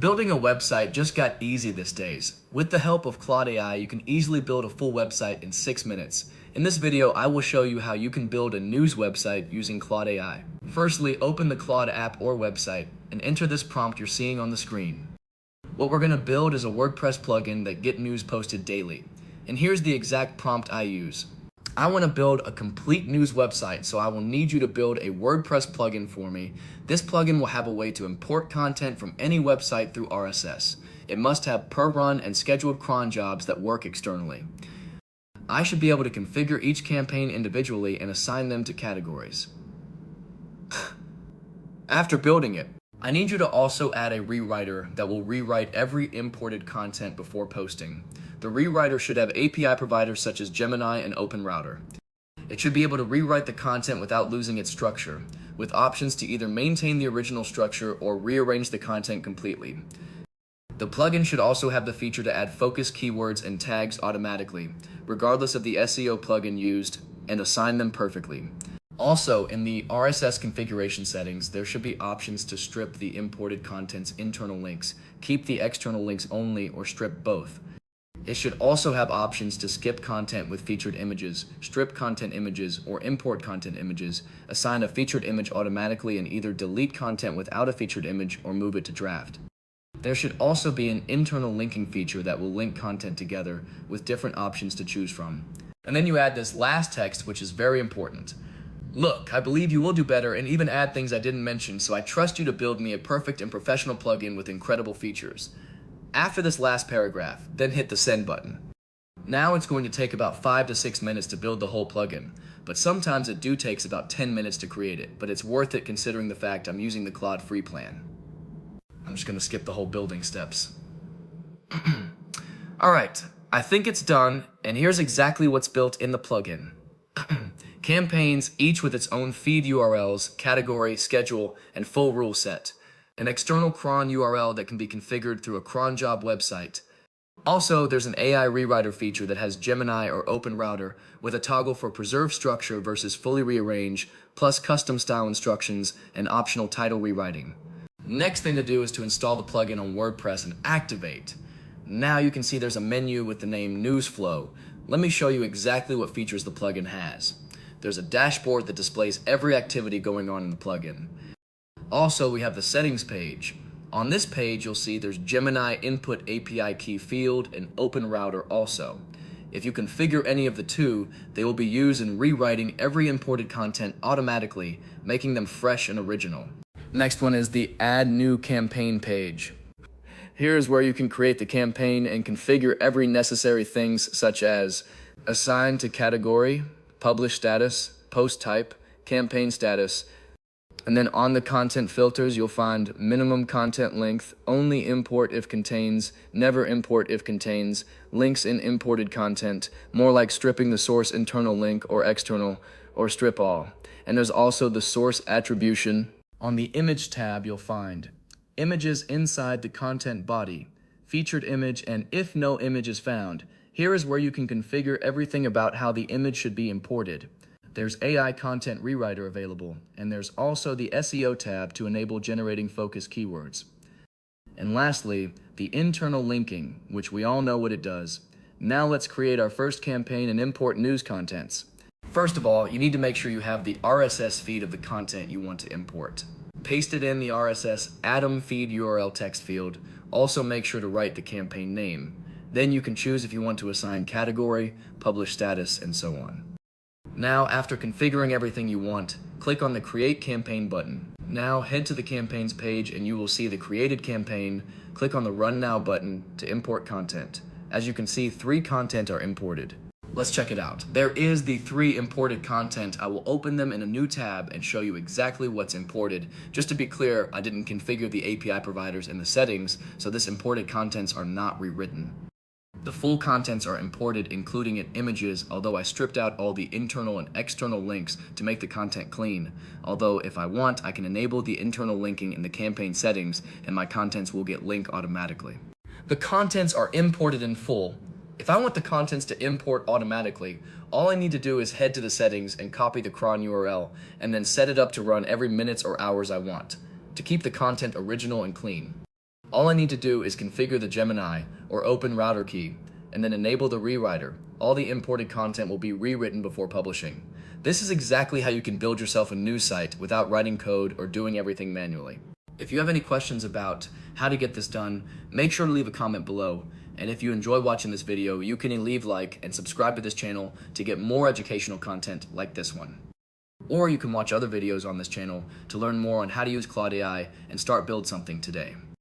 Building a website just got easy these days. With the help of Claude AI, you can easily build a full website in 6 minutes. In this video, I will show you how you can build a news website using Claude AI. Firstly, open the Claude app or website and enter this prompt you're seeing on the screen. What we're going to build is a WordPress plugin that gets news posted daily. And here's the exact prompt I use. I want to build a complete news website, so I will need you to build a WordPress plugin for me. This plugin will have a way to import content from any website through RSS. It must have per run and scheduled cron jobs that work externally. I should be able to configure each campaign individually and assign them to categories. After building it, I need you to also add a rewriter that will rewrite every imported content before posting. The rewriter should have API providers such as Gemini and OpenRouter. It should be able to rewrite the content without losing its structure, with options to either maintain the original structure or rearrange the content completely. The plugin should also have the feature to add focus keywords and tags automatically, regardless of the SEO plugin used, and assign them perfectly. Also, in the RSS configuration settings, there should be options to strip the imported content's internal links, keep the external links only, or strip both. It should also have options to skip content with featured images, strip content images, or import content images, assign a featured image automatically, and either delete content without a featured image or move it to draft. There should also be an internal linking feature that will link content together with different options to choose from. And then you add this last text, which is very important. Look, I believe you will do better and even add things I didn't mention, so I trust you to build me a perfect and professional plugin with incredible features. After this last paragraph, then hit the send button. Now it's going to take about 5 to 6 minutes to build the whole plugin, but sometimes it takes about 10 minutes to create it, but it's worth it considering the fact I'm using the Claude free plan. I'm just going to skip the whole building steps. Alright, I think it's done, and here's exactly what's built in the plugin. Campaigns, each with its own feed URLs, category, schedule, and full rule set. An external cron URL that can be configured through a cron job website. Also, there's an AI rewriter feature that has Gemini or OpenRouter with a toggle for preserve structure versus fully rearrange, plus custom style instructions and optional title rewriting. Next thing to do is to install the plugin on WordPress and activate. Now you can see there's a menu with the name Newsflow. Let me show you exactly what features the plugin has. There's a dashboard that displays every activity going on in the plugin. Also, we have the settings page. On this page, you'll see there's Gemini input API key field and OpenRouter also. If you configure any of the two, they will be used in rewriting every imported content automatically, making them fresh and original. Next one is the Add New Campaign page. Here is where you can create the campaign and configure every necessary things such as assign to category, publish status, post type, campaign status, and then on the content filters, you'll find minimum content length, only import if contains, never import if contains, links in imported content, more like stripping the source internal link or external, or strip all. And there's also the source attribution. On the image tab, you'll find images inside the content body, featured image, and if no image is found, here is where you can configure everything about how the image should be imported. There's AI content rewriter available, and there's also the SEO tab to enable generating focus keywords. And lastly, the internal linking, which we all know what it does. Now let's create our first campaign and import news contents. First of all, you need to make sure you have the RSS feed of the content you want to import. Paste it in the RSS Atom feed URL text field. Also make sure to write the campaign name. Then you can choose if you want to assign category, publish status, and so on. Now, after configuring everything you want, click on the Create Campaign button. Now, head to the campaigns page and you will see the created campaign. Click on the Run Now button to import content. As you can see, 3 content are imported. Let's check it out. There is the 3 imported content. I will open them in a new tab and show you exactly what's imported. Just to be clear, I didn't configure the API providers in the settings, so this imported contents are not rewritten. The full contents are imported, including in images, although I stripped out all the internal and external links to make the content clean. Although, if I want, I can enable the internal linking in the campaign settings, and my contents will get linked automatically. The contents are imported in full. If I want the contents to import automatically, all I need to do is head to the settings and copy the cron URL, and then set it up to run every minutes or hours I want, to keep the content original and clean. All I need to do is configure the Gemini or open router key, and then enable the rewriter. All the imported content will be rewritten before publishing. This is exactly how you can build yourself a news site without writing code or doing everything manually. If you have any questions about how to get this done, make sure to leave a comment below. And if you enjoy watching this video, you can leave a like and subscribe to this channel to get more educational content like this one. Or you can watch other videos on this channel to learn more on how to use Claude AI and start build something today.